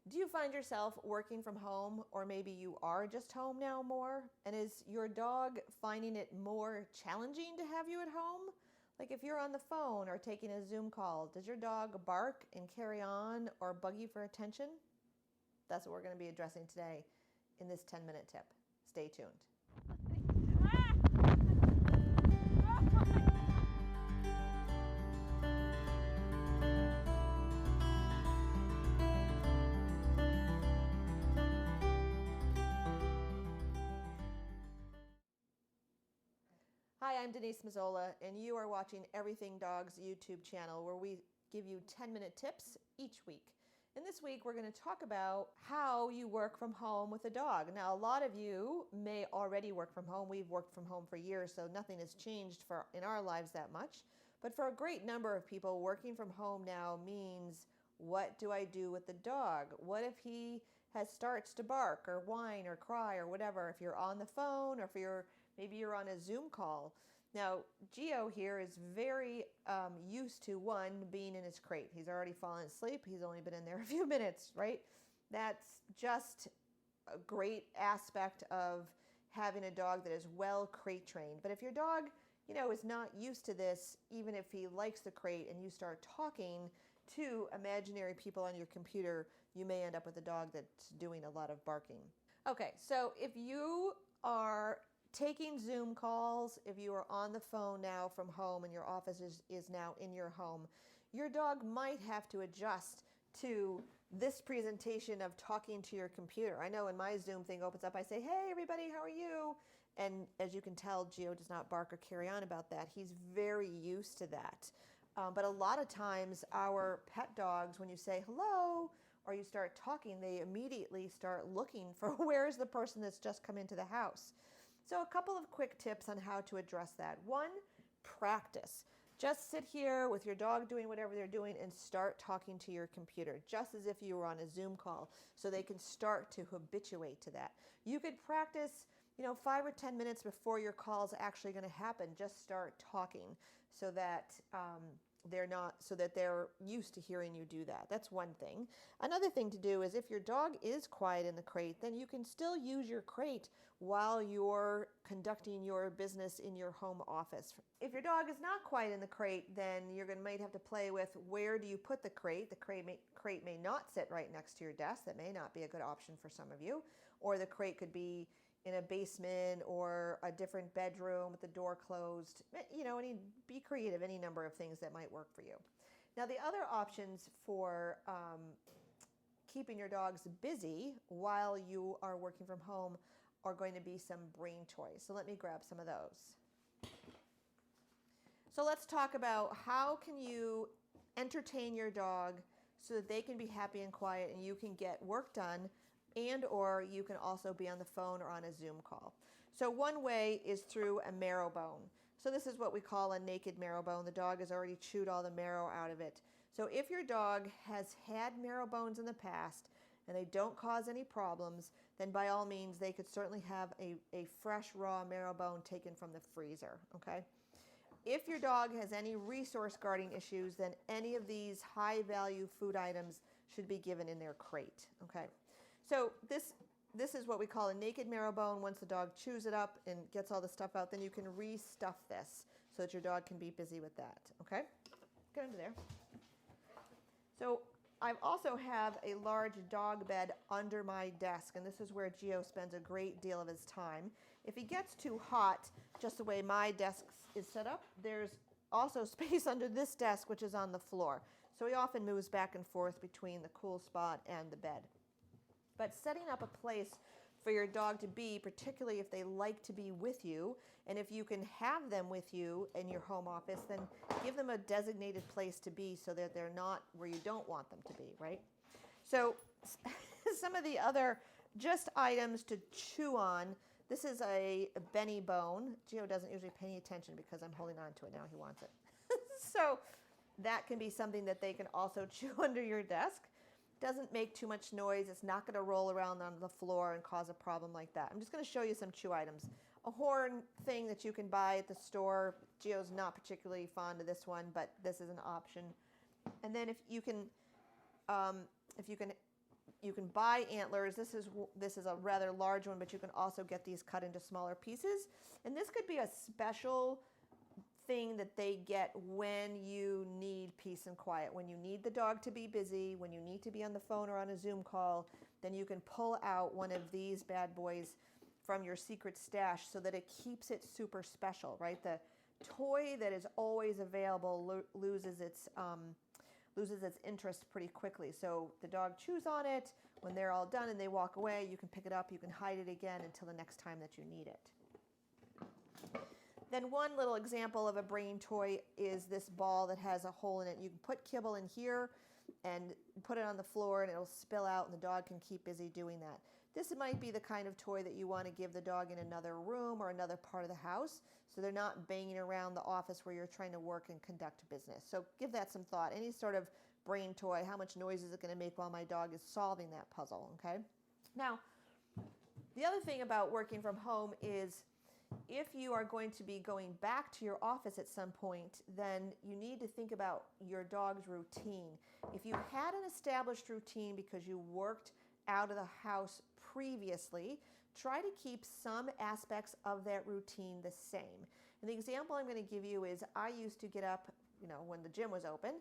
Do you find yourself working from home, or maybe you are just home now more? And is your dog finding it more challenging to have you at home? Like if you're on the phone or taking a Zoom call, does your dog bark and carry on or bug you for attention? That's what we're going to be addressing today in this 10-minute tip. Stay tuned. Hi, I'm Denise Mazzola, and you are watching Everything Dogs YouTube channel, where we give you 10-minute tips each week. And this week, we're going to talk about how you work from home with a dog. Now, a lot of you may already work from home. We've worked from home for years, so nothing has changed in our lives that much. But for a great number of people, working from home now means, what do I do with the dog? What if he starts to bark or whine or cry or whatever? If you're on the phone, or if maybe you're on a Zoom call. Now, Gio here is very used to, one, being in his crate. He's already fallen asleep. He's only been in there a few minutes, right? That's just a great aspect of having a dog that is well crate trained. But if your dog, is not used to this, even if he likes the crate and you start talking to imaginary people on your computer, you may end up with a dog that's doing a lot of barking. Okay, so if you are taking Zoom calls, if you are on the phone now from home and your office is now in your home, your dog might have to adjust to this presentation of talking to your computer. I know when my Zoom thing opens up, I say, hey, everybody, how are you? And as you can tell, Gio does not bark or carry on about that. He's very used to that. But a lot of times our pet dogs, when you say hello or you start talking, they immediately start looking for where's the person that's just come into the house. So a couple of quick tips on how to address that. One, practice. Just sit here with your dog doing whatever they're doing and start talking to your computer, just as if you were on a Zoom call, so they can start to habituate to that. You could practice 5 or 10 minutes before your call is actually going to happen. Just start talking so that they're used to hearing you do that. That's one thing. Another thing to do is, if your dog is quiet in the crate, then you can still use your crate while you're conducting your business in your home office. If your dog is not quiet in the crate, then might have to play with, where do you put the crate? The crate may not sit right next to your desk. That may not be a good option for some of you. Or the crate could be in a basement or a different bedroom with the door closed. Be creative, any number of things that might work for you. Now, the other options for keeping your dogs busy while you are working from home are going to be some brain toys. So let me grab some of those. So let's talk about, how can you entertain your dog so that they can be happy and quiet and you can get work done, and or you can also be on the phone or on a Zoom call. So one way is through a marrow bone. So this is what we call a naked marrow bone. The dog has already chewed all the marrow out of it. So if your dog has had marrow bones in the past and they don't cause any problems, then by all means they could certainly have a fresh raw marrow bone taken from the freezer, okay? If your dog has any resource guarding issues, then any of these high value food items should be given in their crate, okay? So this is what we call a naked marrow bone. Once the dog chews it up and gets all the stuff out, then you can restuff this so that your dog can be busy with that, okay? Get under there. So I also have a large dog bed under my desk, and this is where Gio spends a great deal of his time. If he gets too hot, just the way my desk is set up, there's also space under this desk, which is on the floor. So he often moves back and forth between the cool spot and the bed. But setting up a place for your dog to be, particularly if they like to be with you, and if you can have them with you in your home office, then give them a designated place to be so that they're not where you don't want them to be, right? So some of the other just items to chew on. This is a Benny bone. Gio doesn't usually pay any attention because I'm holding on to it now. He wants it. So that can be something that they can also chew under your desk. Doesn't make too much noise. It's not going to roll around on the floor and cause a problem like that. I'm just going to show you some chew items. A horn thing that you can buy at the store. Gio's not particularly fond of this one, but this is an option. And then if you can You can buy antlers. This is a rather large one, but you can also get these cut into smaller pieces. And this could be a special thing that they get when you need peace and quiet, when you need the dog to be busy, when you need to be on the phone or on a Zoom call. Then you can pull out one of these bad boys from your secret stash so that it keeps it super special, right? The toy that is always available loses its interest pretty quickly. So the dog chews on it. When they're all done and they walk away, you can pick it up, you can hide it again until the next time that you need it. Then one little example of a brain toy is this ball that has a hole in it. You can put kibble in here and put it on the floor and it'll spill out and the dog can keep busy doing that. This might be the kind of toy that you want to give the dog in another room or another part of the house so they're not banging around the office where you're trying to work and conduct business. So give that some thought. Any sort of brain toy, how much noise is it going to make while my dog is solving that puzzle, okay? Now, the other thing about working from home is if you are going to be going back to your office at some point, then you need to think about your dog's routine. If you had an established routine because you worked out of the house previously, try to keep some aspects of that routine the same. And the example I'm going to give you is I used to get up, when the gym was open,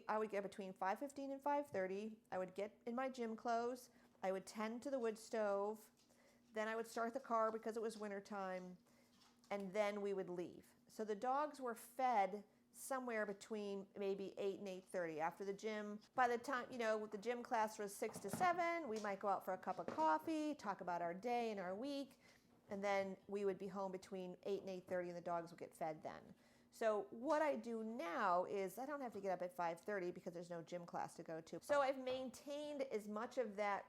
I would get between 5:15 and 5:30. I would get in my gym clothes. I would tend to the wood stove. Then I would start the car because it was wintertime, and then we would leave. So the dogs were fed somewhere between maybe 8 and 8:30 after the gym. By the time, the gym class was 6 to 7, we might go out for a cup of coffee, talk about our day and our week, and then we would be home between 8 and 8:30 and the dogs would get fed then. So what I do now is I don't have to get up at 5:30 because there's no gym class to go to. So I've maintained as much of that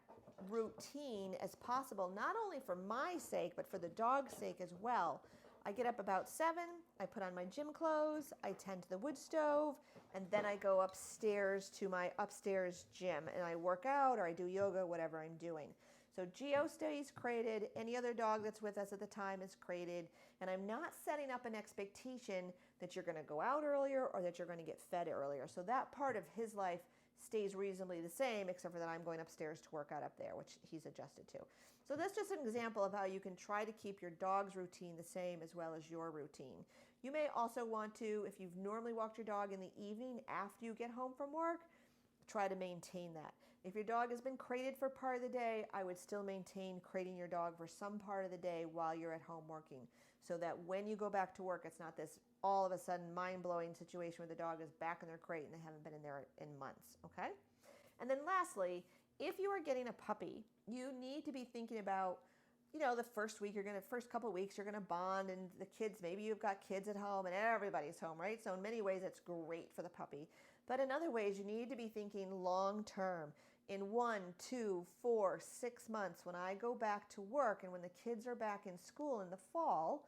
routine as possible, not only for my sake, but for the dog's sake as well. I get up about 7, I put on my gym clothes, I tend to the wood stove, and then I go upstairs to my upstairs gym and I work out or I do yoga, whatever I'm doing. So Geo stays crated, any other dog that's with us at the time is crated, and I'm not setting up an expectation that you're going to go out earlier or that you're going to get fed earlier. So that part of his life stays reasonably the same, except for that I'm going upstairs to work out up there, which he's adjusted to. So that's just an example of how you can try to keep your dog's routine the same as well as your routine. You may also want to, if you've normally walked your dog in the evening after you get home from work, try to maintain that. If your dog has been crated for part of the day, I would still maintain crating your dog for some part of the day while you're at home working, so that when you go back to work, it's not this all of a sudden mind-blowing situation where the dog is back in their crate and they haven't been in there in months, okay? And then lastly, if you are getting a puppy, you need to be thinking about, the first couple of weeks, you're going to bond, and the kids, maybe you've got kids at home and everybody's home, right? So in many ways, it's great for the puppy. But in other ways, you need to be thinking long-term. In 1, 2, 4, 6 months, when I go back to work and when the kids are back in school in the fall,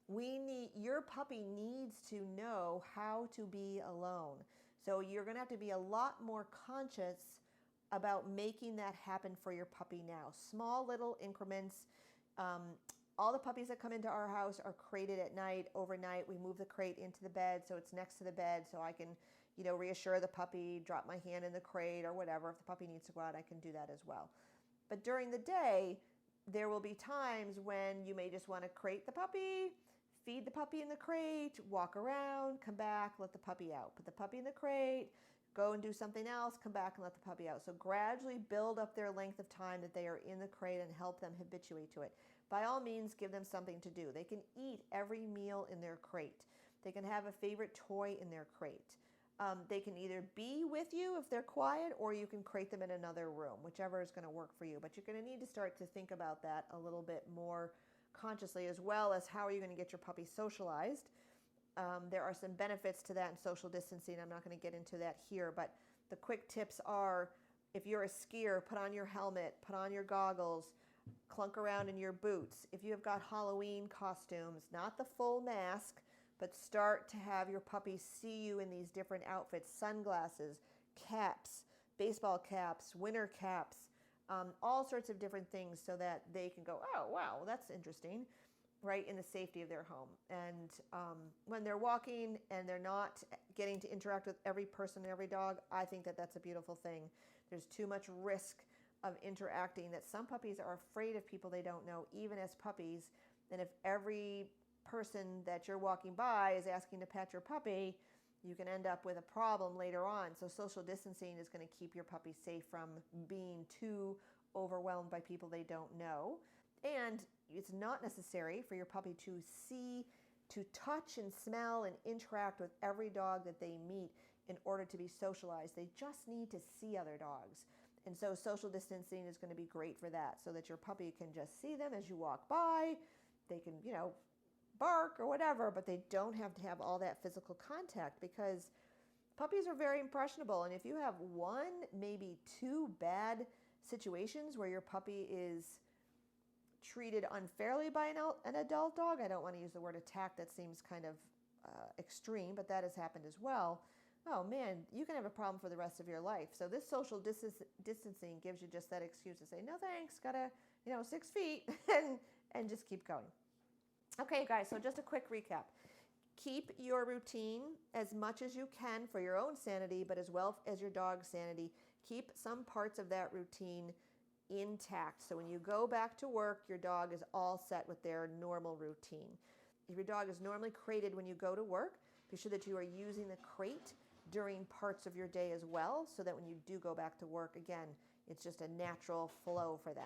your puppy needs to know how to be alone. So you're going to have to be a lot more conscious about making that happen for your puppy now. Small little increments. All the puppies that come into our house are crated at night, overnight. We move the crate into the bed so it's next to the bed so I can reassure the puppy, drop my hand in the crate or whatever. If the puppy needs to go out, I can do that as well. But during the day, there will be times when you may just want to crate the puppy, feed the puppy in the crate, walk around, come back, let the puppy out. Put the puppy in the crate, go and do something else, come back and let the puppy out. So gradually build up their length of time that they are in the crate and help them habituate to it. By all means, give them something to do. They can eat every meal in their crate. They can have a favorite toy in their crate. They can either be with you if they're quiet, or you can crate them in another room, whichever is going to work for you. But you're going to need to start to think about that a little bit more consciously, as well as how are you going to get your puppy socialized. There are some benefits to that in social distancing. I'm not going to get into that here, but the quick tips are, if you're a skier, put on your helmet, put on your goggles, clunk around in your boots. If you have got Halloween costumes, not the full mask, but start to have your puppy see you in these different outfits, sunglasses, caps, baseball caps, winter caps, all sorts of different things so that they can go, oh, wow, that's interesting, right, in the safety of their home. And when they're walking and they're not getting to interact with every person and every dog, I think that that's a beautiful thing. There's too much risk of interacting that some puppies are afraid of people they don't know, even as puppies. And if every person that you're walking by is asking to pet your puppy, you can end up with a problem later on. So social distancing is going to keep your puppy safe from being too overwhelmed by people they don't know. And it's not necessary for your puppy to see, to touch and smell and interact with every dog that they meet in order to be socialized. They just need to see other dogs. And so social distancing is going to be great for that, so that your puppy can just see them as you walk by. They can, bark or whatever, but they don't have to have all that physical contact, because puppies are very impressionable. And if you have one, maybe two bad situations where your puppy is treated unfairly by an adult dog, I don't want to use the word attack, that seems kind of extreme, but that has happened as well. Oh man, you can have a problem for the rest of your life. So this social distancing gives you just that excuse to say, no thanks, gotta, 6 feet, and just keep going. Okay, guys, so just a quick recap. Keep your routine as much as you can for your own sanity, but as well as your dog's sanity. Keep some parts of that routine intact. So when you go back to work, your dog is all set with their normal routine. If your dog is normally crated when you go to work, be sure that you are using the crate during parts of your day as well, so that when you do go back to work, again, it's just a natural flow for them.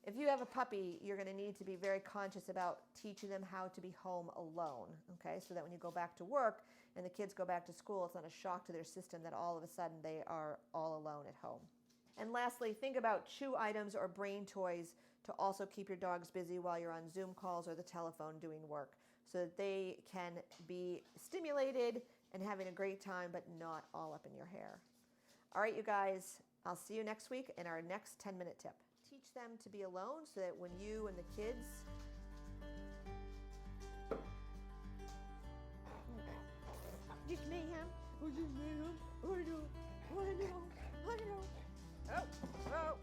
If you have a puppy, you're going to need to be very conscious about teaching them how to be home alone, okay? So that when you go back to work and the kids go back to school, it's not a shock to their system that all of a sudden they are all alone at home. And lastly, think about chew items or brain toys to also keep your dogs busy while you're on Zoom calls or the telephone doing work, so that they can be stimulated and having a great time, but not all up in your hair. All right, you guys, I'll see you next week in our next 10-minute tip. Teach them to be alone so that when you and the kids... Just mayhem. Oh, just mayhem. I know. Oh, oh.